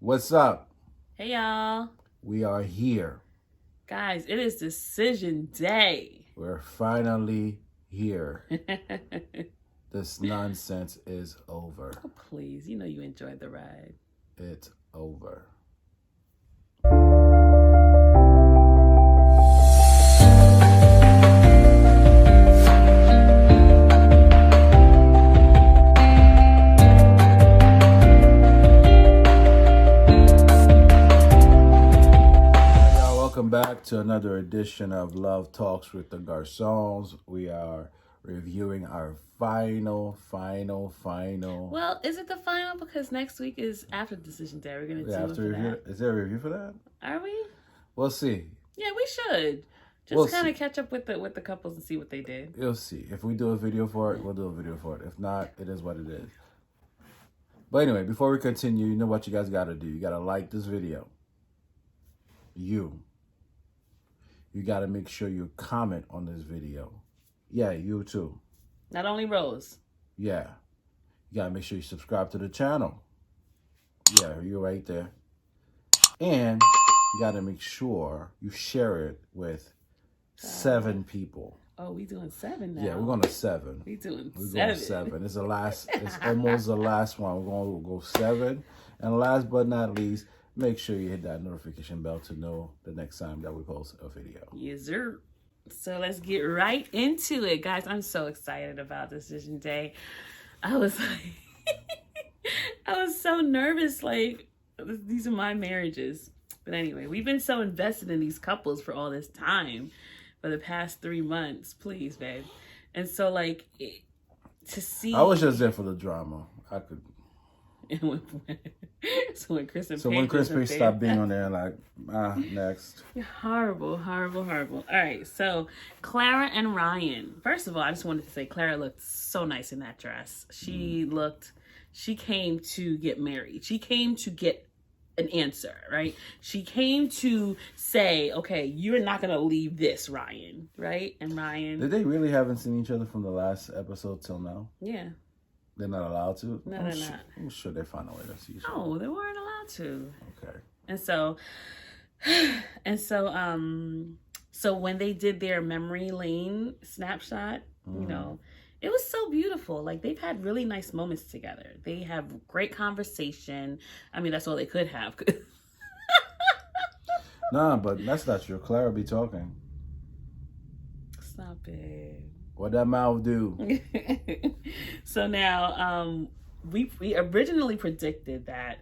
What's up? Hey, y'all. We are here. Guys, it is decision day. We're finally here. This nonsense is over. Oh, please. You know you enjoyed the ride. It's over. Welcome back to another edition of Love Talks with the Garçons. We are reviewing our final. Well, is it the final? Because next week is after decision day. We're going to do after review. that. Is there a review for that? Are we? We'll see. Yeah, we should. Just kind of catch up with the couples and see what they did. You'll see. If we do a video for it, we'll do a video for it. If not, it is what it is. But anyway, before we continue, you know what you guys got to do. You got to like this video. You got to make sure you comment on this video. Yeah, you too. Not only Rose. Yeah. You got to make sure you subscribe to the channel. Yeah, you're right there. And you got to make sure you share it with 7 people. Oh, we doing 7 now. Yeah, we're going to 7. We're going 7. It's almost the last one. We're going to go 7. And last but not least, make sure you hit that notification bell to know the next time that we post a video. Yes, sir. So let's get right into it, guys. I'm so excited about Decision Day. I was so nervous. Like, these are my marriages. But anyway, we've been so invested in these couples for all this time, for the past 3 months. Please, babe. And so, like, to see... I was just there for the drama. I could... So when Chris and Paige stopped being on there, like, next. Horrible. All right, so Clara and Ryan. First of all, I just wanted to say Clara looked so nice in that dress. She came to get married. She came to get an answer, right? She came to say, okay, you're not going to leave this, Ryan, right? And Ryan... Did they really haven't seen each other from the last episode till now? Yeah. They're not allowed to? No, they're not. I'm sure they find a way to see each other. No, they weren't allowed to. Okay. So when they did their memory lane snapshot, you know, it was so beautiful. Like, they've had really nice moments together. They have great conversation. I mean, that's all they could have. Nah, but that's not true. Clara be talking. Stop it. What that mouth do? So now, we originally predicted that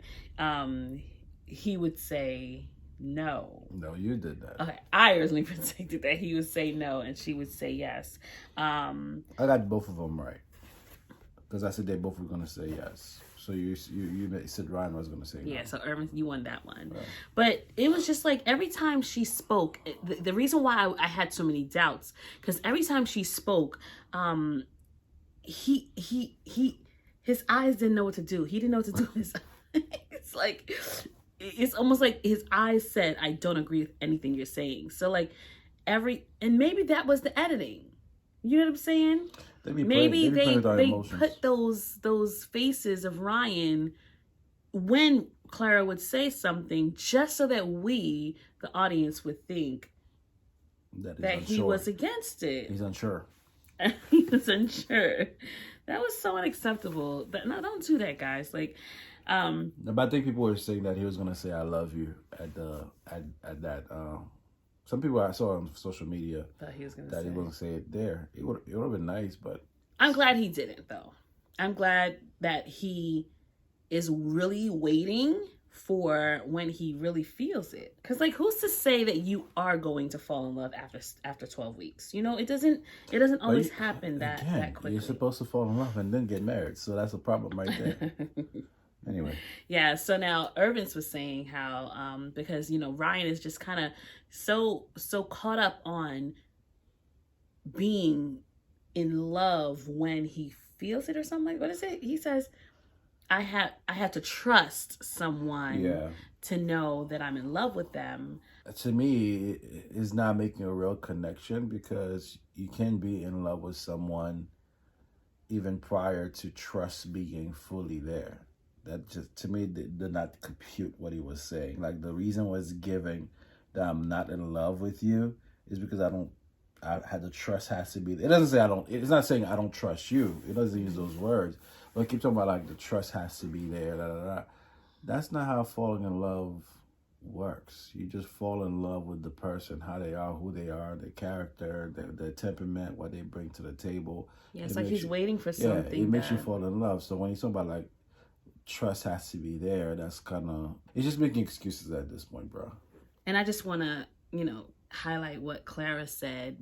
he would say no. No, you did that. Okay, I originally predicted that he would say no and she would say yes. I got both of them right, because I said they both were gonna say yes. So you said Ryan was gonna say no. Yeah, so Irvin, you won that one. Right. But it was just like every time she spoke, the reason why I had so many doubts, because every time she spoke, his eyes didn't know what to do. He didn't know what to do. It's almost like his eyes said, I don't agree with anything you're saying. So like and maybe that was the editing. You know what I'm saying? Maybe they put those faces of Ryan when Clara would say something, just so that we, the audience, would think that he was against it. He's unsure. He was unsure. That was so unacceptable. No, don't do that, guys. Like, but I think people were saying that he was gonna say "I love you" at that. Some people I saw on social media thought he was gonna he wasn't say it there. It would have been nice, but I'm glad he didn't, though. I'm glad that he is really waiting for when he really feels it. Because, like, who's to say that you are going to fall in love after 12 weeks? You know, it doesn't always happen that quickly. You're supposed to fall in love and then get married, so that's a problem right there. Anyway. Yeah, so now Irvin's was saying how, because, you know, Ryan is just kind of so caught up on being in love when he feels it or something like, what is it? He says, I have to trust someone to know that I'm in love with them. To me, it's not making a real connection, because you can be in love with someone even prior to trust being fully there. that just, to me, did not compute what he was saying. Like, the reason was giving that I'm not in love with you is because I had the trust has to be. It doesn't say I don't. It's not saying I don't trust you. It doesn't use those words. But it keeps talking about like the trust has to be there. Da, da, da. That's not how falling in love works. You just fall in love with the person, how they are, who they are, their character, their temperament, what they bring to the table. Yeah, it's like he's waiting for something. Yeah, it makes you fall in love. So when you talk about like trust has to be there, that's kind of, it's just making excuses at this point, bro. And I just want to, highlight what Clara said,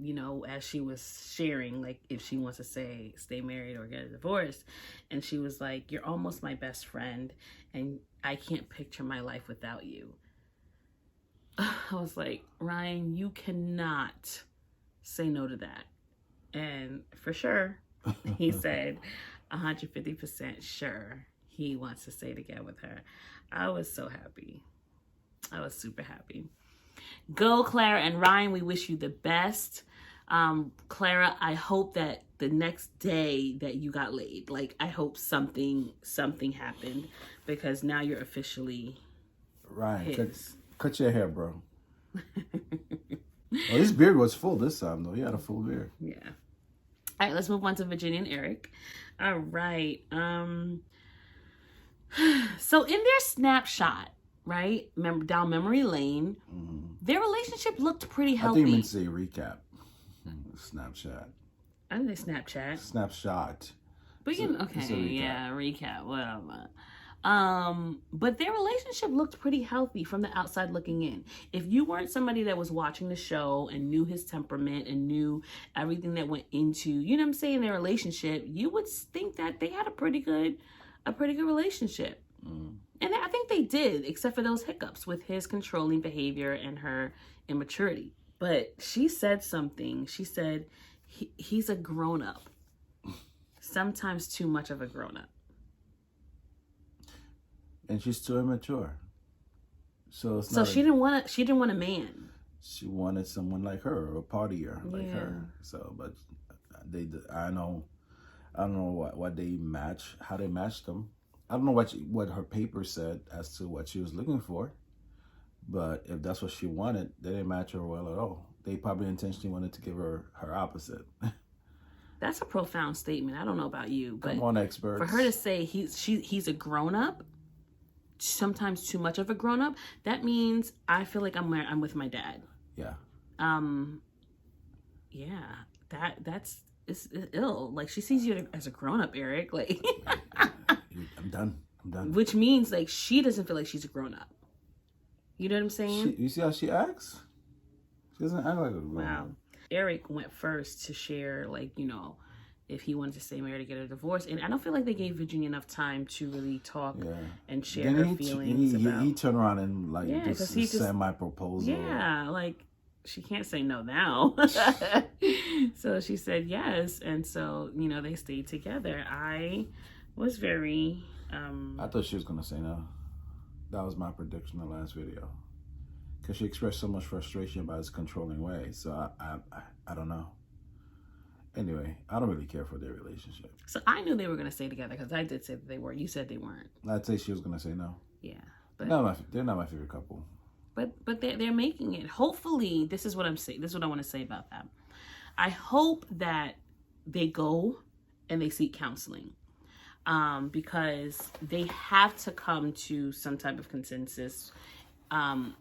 as she was sharing, like, if she wants to say stay married or get a divorce. And she was like, you're almost my best friend, and I can't picture my life without you. I was like, Ryan, you cannot say no to that. And for sure, he said 150% sure he wants to stay together with her. I was so happy. I was super happy. Go, Clara and Ryan. We wish you the best. Clara, I hope that the next day that you got laid, like, I hope something happened, because now you're officially Ryan, cut your hair, bro. Well, his beard was full this time, though. He had a full beard. Yeah. All right, let's move on to Virginia and Eric. All right. So in their snapshot, right, down memory lane, their relationship looked pretty healthy. I think you meant to say recap. Snapchat. I didn't say Snapchat. Snapshot. But recap, whatever. But their relationship looked pretty healthy from the outside looking in. If you weren't somebody that was watching the show and knew his temperament and knew everything that went into, their relationship, you would think that they had a pretty good relationship. And I think they did, except for those hiccups with his controlling behavior and her immaturity. But she said something. She said, he's a grown-up. Sometimes too much of a grown-up. And she's too immature. So she didn't want a man. She wanted someone like her, a partier like her. So, but I don't know what they match, how they matched them. I don't know what her paper said as to what she was looking for. But if that's what she wanted, they didn't match her well at all. They probably intentionally wanted to give her opposite. That's a profound statement. I don't know about you, but come on, experts. For her to say he's a grown-up, sometimes too much of a grown-up, that means I feel like I'm with my dad. Yeah. Yeah. It's ill. Like, she sees you as a grown-up, Eric. Like, I'm done. Which means, like, she doesn't feel like she's a grown-up. You know what I'm saying? You see how she acts? She doesn't act like a grown-up. Wow. Eric went first to share, like, if he wanted to stay married or get a divorce. And I don't feel like they gave Virginia enough time to really talk and share her feelings he turned around and, like, just sent my proposal. Yeah, like, she can't say no now. So she said yes. And so, they stayed together. I was very... I thought she was going to say no. That was my prediction in the last video. Because she expressed so much frustration about his controlling way. So I don't know. Anyway, I don't really care for their relationship. So I knew they were going to stay together because I did say that they were. You said they weren't. I'd say she was going to say no. Yeah. But they're not my favorite couple. But they're making it. Hopefully, this is what I'm saying. This is what I want to say about them. I hope that they go and they seek counseling. Because they have to come to some type of consensus on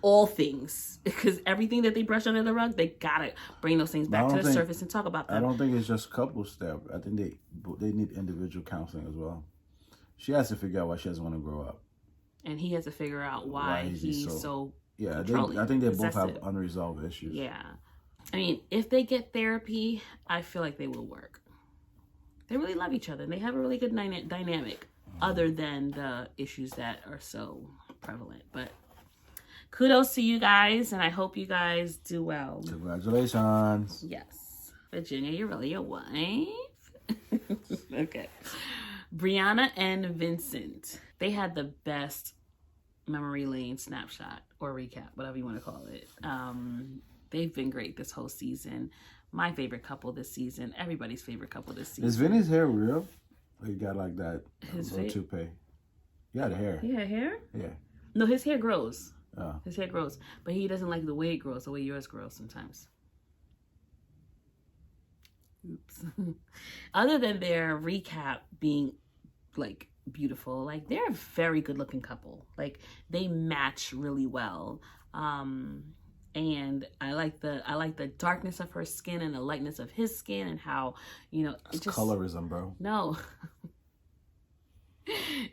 all things, because everything that they brush under the rug, they gotta bring those things back to the surface and talk about them. I don't think it's just couple step. I think they need individual counseling as well. She has to figure out why she doesn't want to grow up, and he has to figure out why he's so I think they both have unresolved issues. Yeah, I mean, if they get therapy, I feel like they will work. They really love each other, and they have a really good dynamic, other than the issues that are so prevalent. But kudos to you guys, and I hope you guys do well. Congratulations. Yes. Virginia, you're really your wife. Okay. Brianna and Vincent. They had the best memory lane snapshot or recap, whatever you want to call it. They've been great this whole season. My favorite couple this season. Everybody's favorite couple this season. Is Vinny's hair real? He got like that little toupee. He had hair. He had hair? Yeah. No, his hair grows. Oh. His hair grows. But he doesn't like the way it grows, the way yours grows sometimes. Oops. Other than their recap being like beautiful, like they're a very good looking couple. Like they match really well. And I like the darkness of her skin and the lightness of his skin, and how, you know, it's just colorism, bro. No.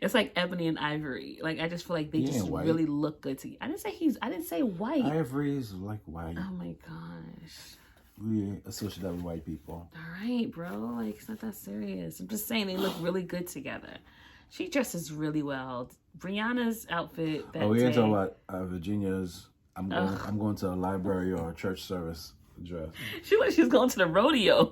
It's like ebony and ivory. Like I just feel like they just really look good together. I didn't say white. Ivory's like white. Oh my gosh. We associate that with white people. All right, bro. Like, it's not that serious. I'm just saying they look really good together. She dresses really well. Brianna's outfit that we day. ain't talking about Virginia's. I'm going to a library or a church service dress. She looks like she's going to the rodeo.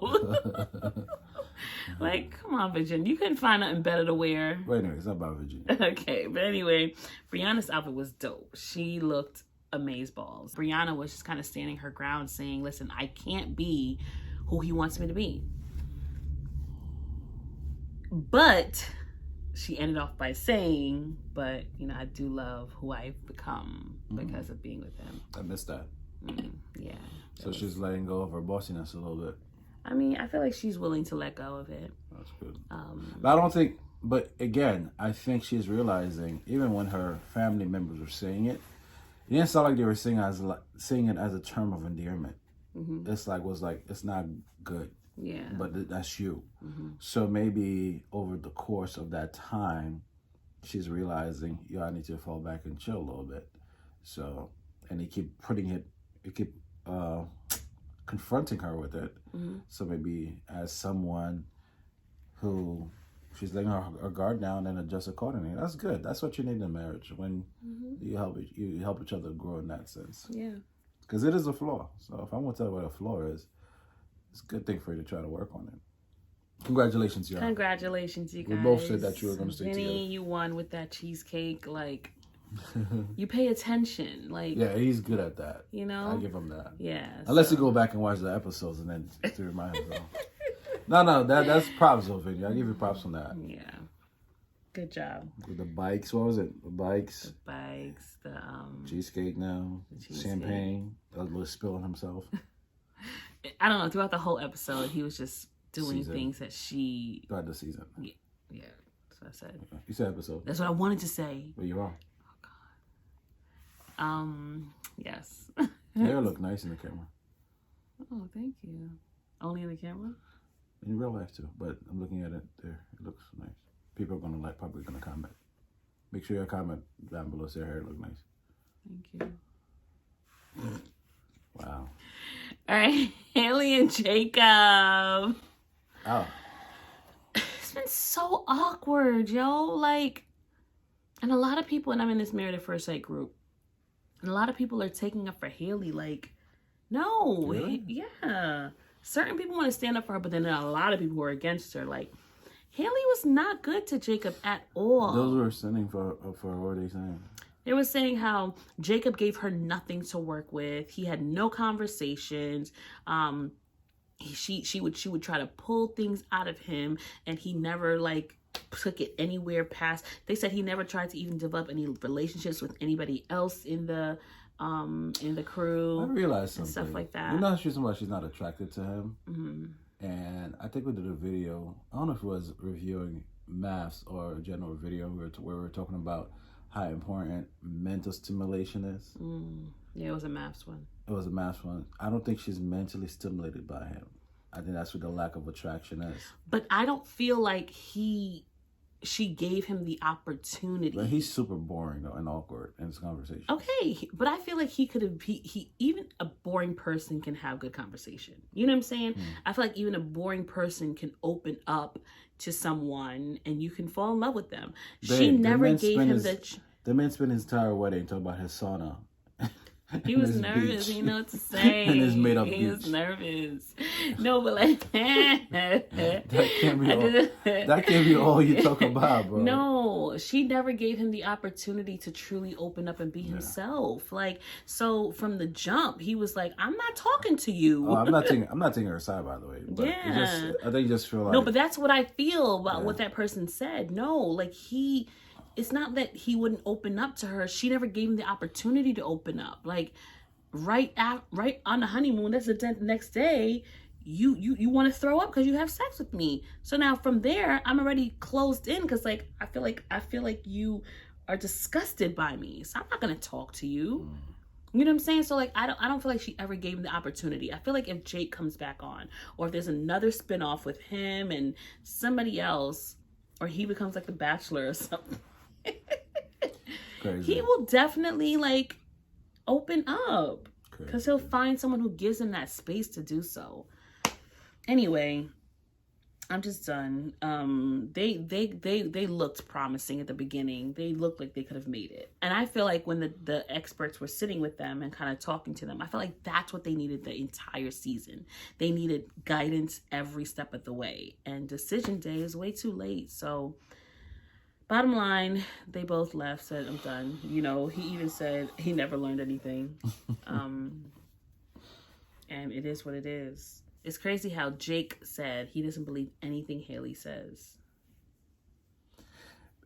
Like, come on, Virginia. You couldn't find nothing better to wear. Wait a minute. It's not about Virginia. Okay, but anyway, Brianna's outfit was dope. She looked amazeballs. Brianna was just kind of standing her ground saying, listen, I can't be who he wants me to be. But she ended off by saying, but, you know, I do love who I've become because of being with him. I missed that. Yeah. So she's letting go of her bossiness a little bit. I mean, I feel like she's willing to let go of it. That's good. But I don't think, but again, I think she's realizing, even when her family members were saying it, it didn't sound like they were saying it as a term of endearment. It's like, it's not good. Yeah. But that's you. So maybe over the course of that time, she's realizing, I need to fall back and chill a little bit. So, and they keep confronting her with it. So maybe as someone who she's letting her guard down and adjust accordingly. That's good. That's what you need in a marriage, when you help each other grow in that sense. Yeah. Because it is a flaw. So if I'm going to tell you what a flaw is, it's a good thing for you to try to work on it. Congratulations, y'all. Congratulations, you guys. We both said that you were going to stay Vinny, together. you won with that cheesecake. Like, you pay attention. Like, yeah, he's good at that. You know? I give him that. Yeah. Unless you go back and watch the episodes and then to remind himself. No, that's props, though, Vinny. I give you props on that. Yeah. Good job. With the bikes, what was it? The bikes. The cheesecake now. Champagne. A little spill on himself. I don't know. Throughout the whole episode, he was just doing things that she... Throughout the season. Yeah. That's what I said. You said episode. That's what I wanted to say. But you're wrong. Oh, God. Yes. Your hair look nice in the camera. Oh, thank you. Only in the camera? In real life, too. But I'm looking at it there. It looks nice. People are probably going to comment. Make sure you comment down below. Say your hair look nice. Thank you. Wow. All right, Haley and Jacob. Oh. It's been so awkward, yo. Like, and a lot of people, and I'm in this Married at First Sight group, and a lot of people are taking up for Haley. Like, no. Really? Yeah. Certain people want to stand up for her, but then there are a lot of people who are against her. Like, Haley was not good to Jacob at all. Those were standing for what are they saying? They were saying how Jacob gave her nothing to work with. He had no conversations. She would try to pull things out of him, and he never took it anywhere past. They said he never tried to even develop any relationships with anybody else in the crew. I realized something. And stuff like that. You know, she's not attracted to him. And I think we did a video. I don't know if it was reviewing maths or a general video where we were talking about how important mental stimulation is. Yeah, it was a maths one. It was a maths one. I don't think she's mentally stimulated by him. I think that's where the lack of attraction is. But I don't feel like she gave him the opportunity. But he's super boring though and awkward in his conversation. Okay, but I feel like he could have. He even a boring person can have good conversation. You know what I'm saying? I feel like even a boring person can open up to someone and you can fall in love with them. She never gave him the. The man spent his entire wedding talking about his sauna. He was nervous. He didn't know what to say. And his made up He beach. was nervous. No, but like that can't be all you talk about, bro. No, she never gave him the opportunity to truly open up and be himself. Like, so from the jump, he was like, "I'm not talking to you." Oh, I'm not taking her side, by the way. But I think just feel like no, but that's what I feel about what that person said. No, like it's not that he wouldn't open up to her. She never gave him the opportunity to open up. Like right on the honeymoon, that's the next day, you want to throw up because you have sex with me. So now from there, I'm already closed in because like I feel like you are disgusted by me. So I'm not gonna talk to you. You know what I'm saying? So like I don't feel like she ever gave him the opportunity. I feel like if Jake comes back on, or if there's another spinoff with him and somebody else, or he becomes like the Bachelor or something. Crazy. He will definitely like open up because he'll find someone who gives him that space to do so. Anyway, I'm just done. They looked promising at the beginning. They looked like they could have made it. And I feel like when the experts were sitting with them and kind of talking to them, I feel like that's what they needed the entire season. They needed guidance every step of the way. And decision day is way too late. So bottom line, they both left, said, I'm done. You know, he even said he never learned anything. And it is what it is. It's crazy how Jake said he doesn't believe anything Haley says.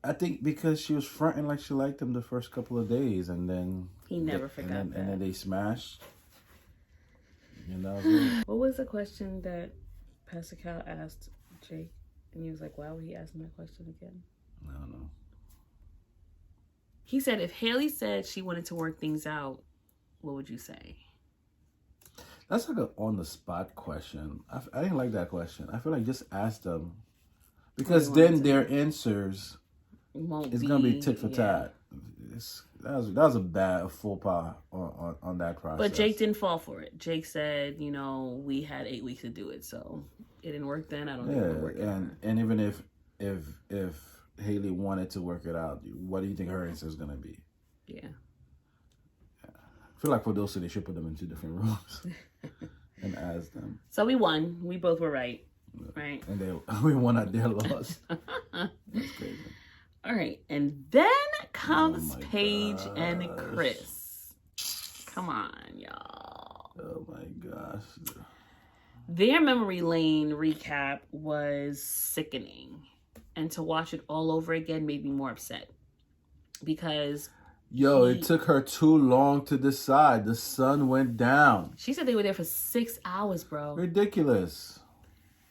I think because she was fronting like she liked him the first couple of days, and then he never forgot that. And then they smashed. You know. What was the question that Pastor Cal asked Jake? And he was like, why would he ask him that question again? I don't know. He said if Haley said she wanted to work things out, what would you say? That's like an on-the-spot question. I didn't like that question. I feel like just ask them. Because then their answers is going to be tit for tat. That was a bad faux pas on that process. But Jake didn't fall for it. Jake said, you know, we had 8 weeks to do it. So it didn't work then. I don't think it'll work out. And even if Haley wanted to work it out, what do you think her answer is going to be? Yeah. I feel like for those two, they should put them in 2 different rooms and ask them. So we won. We both were right. Right. And we won at their loss. That's crazy. All right. And then comes Paige and Chris. Come on, y'all. Oh my gosh. Their memory lane recap was sickening. And to watch it all over again made me more upset. Because it took her too long to decide. The sun went down. She said they were there for 6 hours, bro. Ridiculous.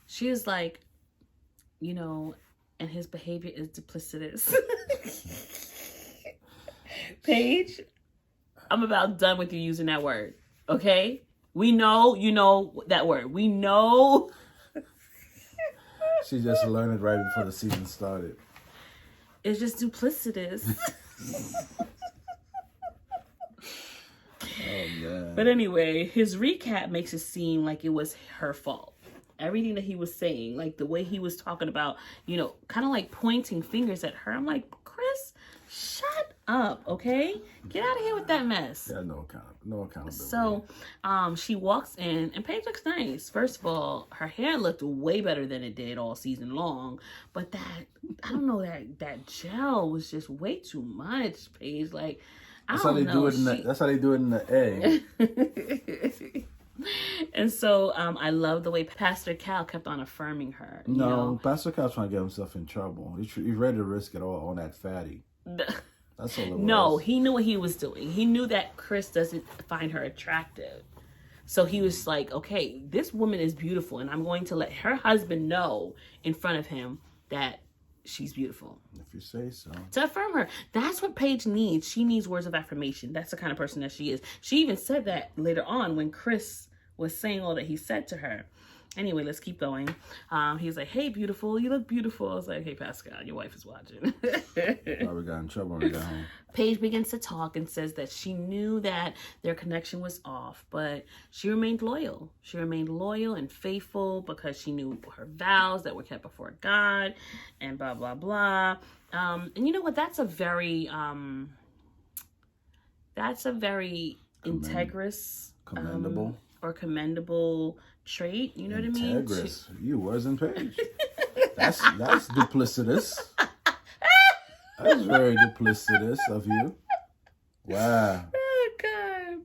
She was like, you know, and his behavior is duplicitous. Paige, I'm about done with you using that word. Okay? We know you know that word. We know. She just learned it right before the season started. It's just duplicitous. Oh, man. But anyway, his recap makes it seem like it was her fault. Everything that he was saying, like the way he was talking about, you know, kind of like pointing fingers at her. I'm like, Chris, shut up, okay? Get out of here with that mess. Yeah, no accountability. So, she walks in, and Paige looks nice. First of all, her hair looked way better than it did all season long. But I don't know, that gel was just way too much, Paige. Like, that's how they do it in the A. And so I love the way Pastor Cal kept on affirming her. No, you know? Pastor Cal's trying to get himself in trouble. He's ready to risk it all on that fatty. That's all it was. No, he knew what he was doing. He knew that Chris doesn't find her attractive. So he was like, okay, this woman is beautiful, and I'm going to let her husband know in front of him that she's beautiful. If you say so. To affirm her. That's what Paige needs. She needs words of affirmation. That's the kind of person that she is. She even said that later on when Chris was saying all that he said to her. Anyway, let's keep going. He was like, hey, beautiful. You look beautiful. I was like, hey, Pascal, your wife is watching. Probably got in trouble when we got home. Paige begins to talk and says that she knew that their connection was off, but she remained loyal. She remained loyal and faithful because she knew her vows that were kept before God and blah, blah, blah. And you know what? That's a very integrous, commendable, or commendable trait. You know what I mean? Integrous. You wasn't Paige. That's duplicitous. That's very duplicitous of you. Wow. Oh, God.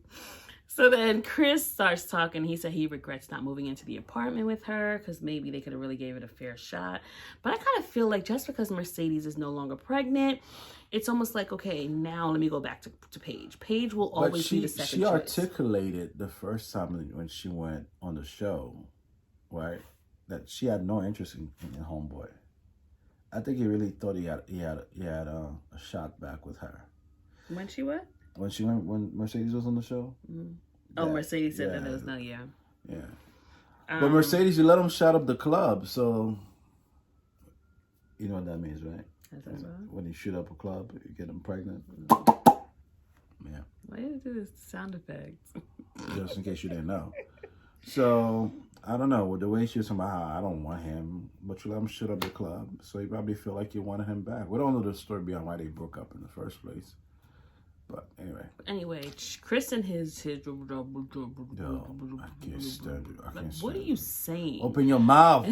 So then Chris starts talking. He said he regrets not moving into the apartment with her because maybe they could have really gave it a fair shot. But I kind of feel like just because Mercedes is no longer pregnant, it's almost like, okay, now let me go back to Paige. Paige will always be the second She choice. articulated the first time when she went on the show, right, that she had no interest in Homeboy. I think he really thought he had a shot back with her. When she what? When Mercedes was on the show. Mm-hmm. Oh, Mercedes said that there was no, yeah. But Mercedes, you let him shut up the club, so you know what that means, right? When you shoot up a club, you get them pregnant. Yeah. Why do you do this sound effects? Just in case you didn't know. So I don't know. With the way she was talking about how I don't want him, but you let him shoot up the club, so you probably feel like you wanted him back. We don't know the story behind why they broke up in the first place. But anyway. Chris and his Yo, I can't stand it. What are you saying? Open your mouth.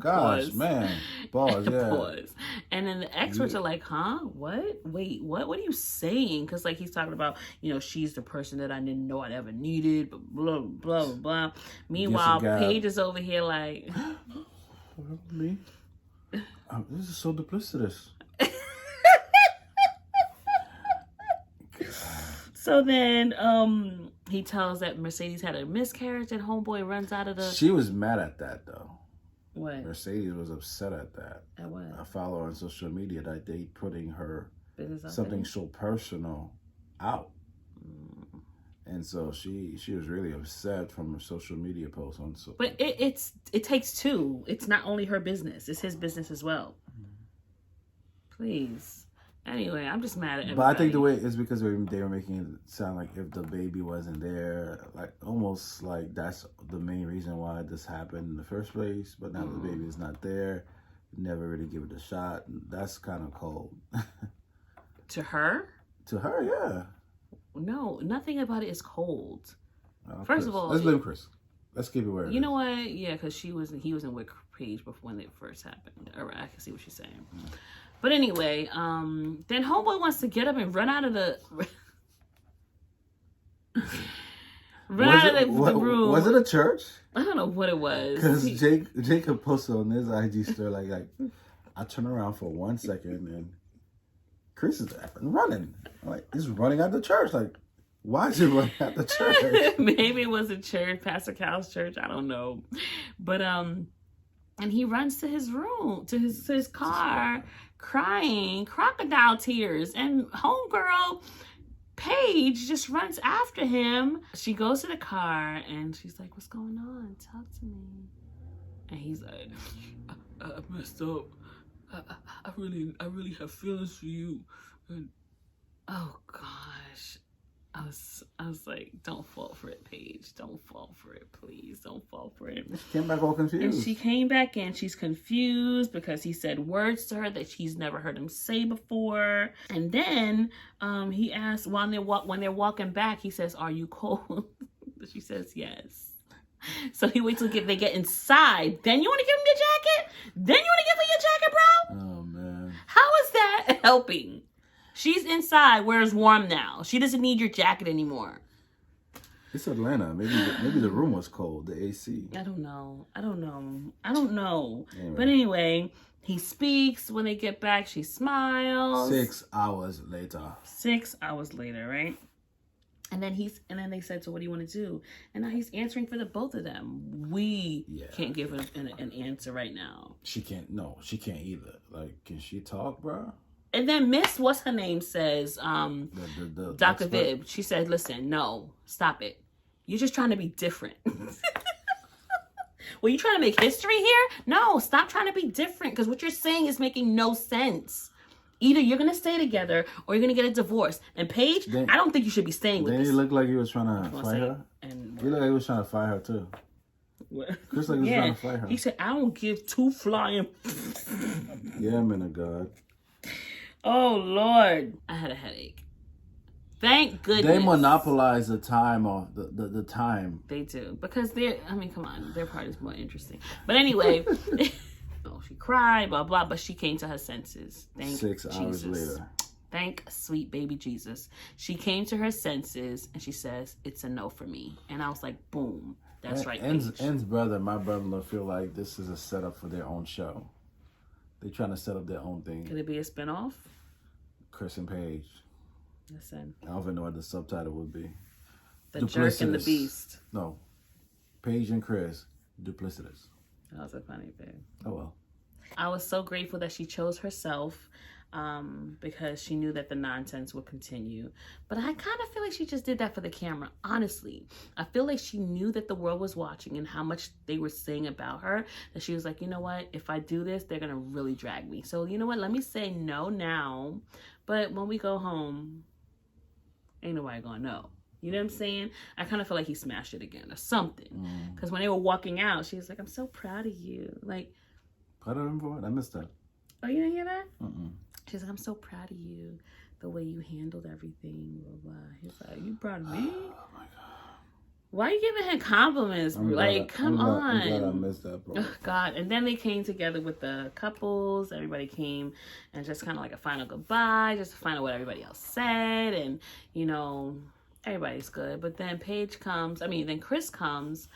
Gosh, pause. Man. Pause, yeah. Pause. And then the experts are like, huh? What? Wait, what? What are you saying? Because, like, he's talking about, she's the person that I didn't know I'd ever needed, blah, blah, blah, blah. Meanwhile, Paige is over here like... Me? This is so duplicitous. So then he tells that Mercedes had a miscarriage and Homeboy runs out of the... She was mad at that, though. What? Mercedes was upset at that. At what? I follow her on social media that they putting her business something so personal out. And so she was really upset from her social media post on so. But it takes two. It's not only her business, it's his business as well. Please. Anyway, I'm just mad at everybody. But I think the way it's because they were making it sound like if the baby wasn't there, like almost like that's the main reason why this happened in the first place. But now the baby is not there, never really give it a shot. That's kind of cold. To her? To her, yeah. No, nothing about it is cold. First Chris. of all, let's blame Chris. Let's keep it where it is. You know what? Yeah, because he wasn't with Paige before when it first happened. All right, I can see what she's saying. But anyway, then Homeboy wants to get up and run out of the the room. Was it a church? I don't know what it was. Because Jacob posted on his IG story like I turn around for 1 second and Chris is running. I'm like, he's running out the church. Like, why is he running out the church? Maybe it was a church, Pastor Cal's church. I don't know. But and he runs to his room, to his car, crying, crocodile tears. And homegirl, Paige, just runs after him. She goes to the car and she's like, what's going on? Talk to me. And he's like, I messed up. I really have feelings for you. And oh gosh. I was like, don't fall for it, Paige. Don't fall for it, please. Don't fall for it. She came back all confused. And she came back and she's confused because he said words to her that she's never heard him say before. And then he asked when they're walking back, he says, "Are you cold?" She says yes. So he waits till they get inside. Then you want to give him your jacket? Then you want to give her your jacket, bro? Oh man. How is that helping? She's inside where it's warm now. She doesn't need your jacket anymore. It's Atlanta. Maybe the room was cold, the AC. I don't know. Anyway. But anyway, he speaks. When they get back, she smiles. 6 hours later. 6 hours later, right? And then they said, so what do you want to do? And now he's answering for the both of them. We can't give an answer right now. She can't either. Like, can she talk, bro? And then Miss, what's her name, says, Dr. Vibb, she said, listen, no, stop it. You're just trying to be different. Well, you trying to make history here? No, stop trying to be different because what you're saying is making no sense. Either you're going to stay together or you're going to get a divorce. And Paige, I don't think you should be staying with this. Didn't he look like he was trying to fight her? He looked like he was trying to fight her, too. What? Chris like he was trying to fight her. He said, I don't give two flying. Yeah, man of God. Oh, Lord. I had a headache. Thank goodness. They monopolize the time of the time. They do. Because come on, their part is more interesting. But anyway, she cried, blah, blah, but she came to her senses. Thank 6 hours later. Thank sweet baby Jesus. She came to her senses and she says, it's a no for me. And I was like, boom. That's right. N's brother, my brother-in-law, feel like this is a setup for their own show. They're trying to set up their own thing. Could it be a spinoff? Chris and Paige. Listen. I don't even know what the subtitle would be. The Jerk and the Beast. No. Paige and Chris, duplicitous. That was a funny thing. Oh, well. I was so grateful that she chose herself because she knew that the nonsense would continue. But I kind of feel like she just did that for the camera, honestly. I feel like she knew that the world was watching and how much they were saying about her, that she was like, you know what? If I do this, they're going to really drag me. So, you know what? Let me say no now. But when we go home, ain't nobody going to know. You know what I'm saying? I kind of feel like he smashed it again or something. Because when they were walking out, she was like, I'm so proud of you. Like, proud of him for what? I missed that. Oh, you didn't hear that? She's like, I'm so proud of you. The way you handled everything. Blah, blah. He's like, you proud of me? Oh, my God. Why are you giving him compliments? Come on. I'm glad I missed that, bro. Oh, God. And then they came together with the couples. Everybody came and just kind of like a final goodbye, just to find out what everybody else said. And, you know, everybody's good. But then then Chris comes.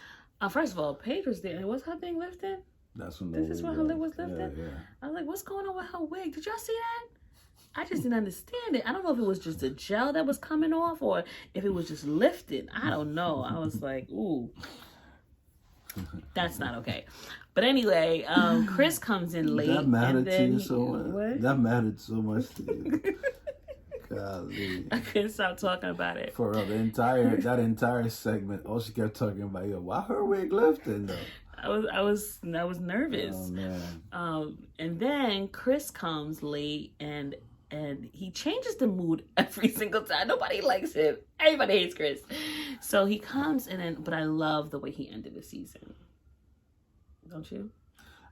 First of all, Paige was there. Was her thing lifted? That's when this is when her lip was lifted? Yeah. I was like, what's going on with her wig? Did y'all see that? I just didn't understand it. I don't know if it was just the gel that was coming off or if it was just lifted. I don't know. I was like, ooh. That's not okay. But anyway, Chris comes in late. That mattered to you so much. What? That mattered so much to you. Golly. I couldn't stop talking about it. For real, that entire segment, all she kept talking about, why her wig lifting though? I was nervous. Oh man. And then Chris comes late and he changes the mood every single time. Nobody likes him. Everybody hates Chris. So he comes but I love the way he ended the season. Don't you?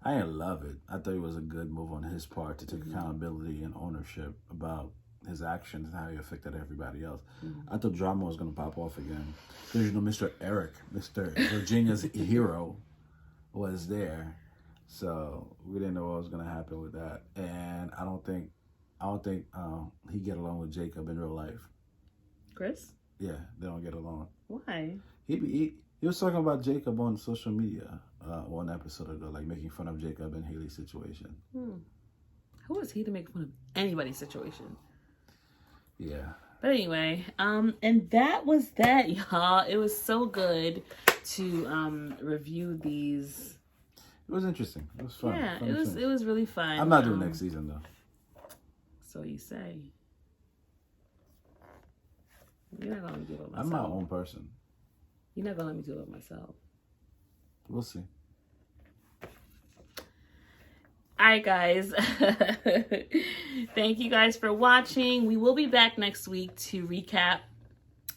I didn't love it. I thought it was a good move on his part to take accountability and ownership about his actions and how he affected everybody else. I thought drama was going to pop off again. Because, Mr. Eric, Mr. Virginia's hero, was there. So we didn't know what was going to happen with that. And I don't think he get along with Jacob in real life. Chris? Yeah, they don't get along. Why? He was talking about Jacob on social media one episode ago, like making fun of Jacob and Haley's situation. Who is he to make fun of anybody's situation? Yeah. But anyway, and that was that, y'all. It was so good to review these. It was interesting. It was fun. Yeah, it was really fun. I'm not doing next season though. So you say. You're not gonna let me do it myself. I'm my own person. You're not gonna let me do it myself. We'll see. All right, guys. Thank you guys for watching. We will be back next week to recap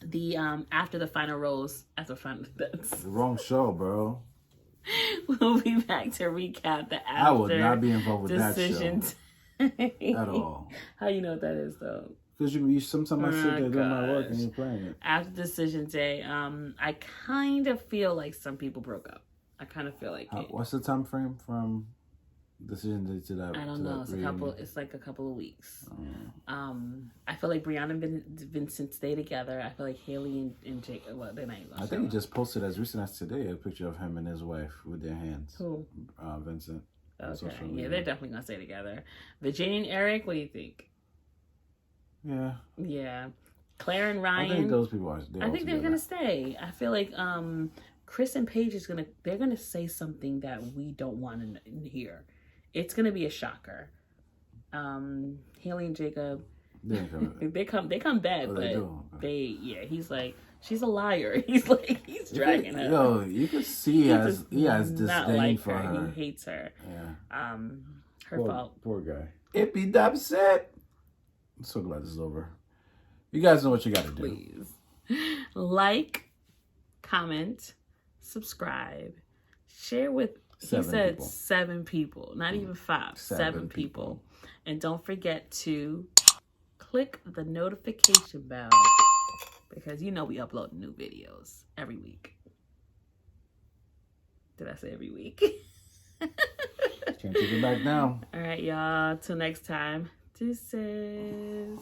the after the final rose. That's the wrong show, bro. We'll be back to recap the after. I would not be involved with decisions. That show at all. How you know what that is, though? Because you sometimes I sit there doing my work and you're playing it. After decision day, I kind of feel like some people broke up. I kind of feel like it. What's the time frame from decision day to that? I don't know. It's like a couple of weeks. I feel like Brianna and Vincent stay together. I feel like Haley and Jake. Well, they're not even. I think he just posted as recent as today a picture of him and his wife with their hands. Who? Vincent. Okay. Yeah, they're definitely gonna stay together. Virginia and Eric. What do you think? Yeah. Yeah. Clara and Ryan. I think those people are. I think they're gonna stay. I feel like Chris and Paige they're gonna say something that we don't want to hear. It's gonna be a shocker. Haley and Jacob, they come back, but he's like, she's a liar. He's dragging her. Yo, you can see he has disdain for her. He hates her. Yeah. Her fault. Poor guy. It be upset. I'm so glad this is over. You guys know what you got to do. Please like, comment, subscribe, share with. He said 7 people, not even 5. 7 people. And don't forget to click the notification bell because you know we upload new videos every week. Did I say every week? Can't take it back now. All right, y'all. Till next time. Deuces.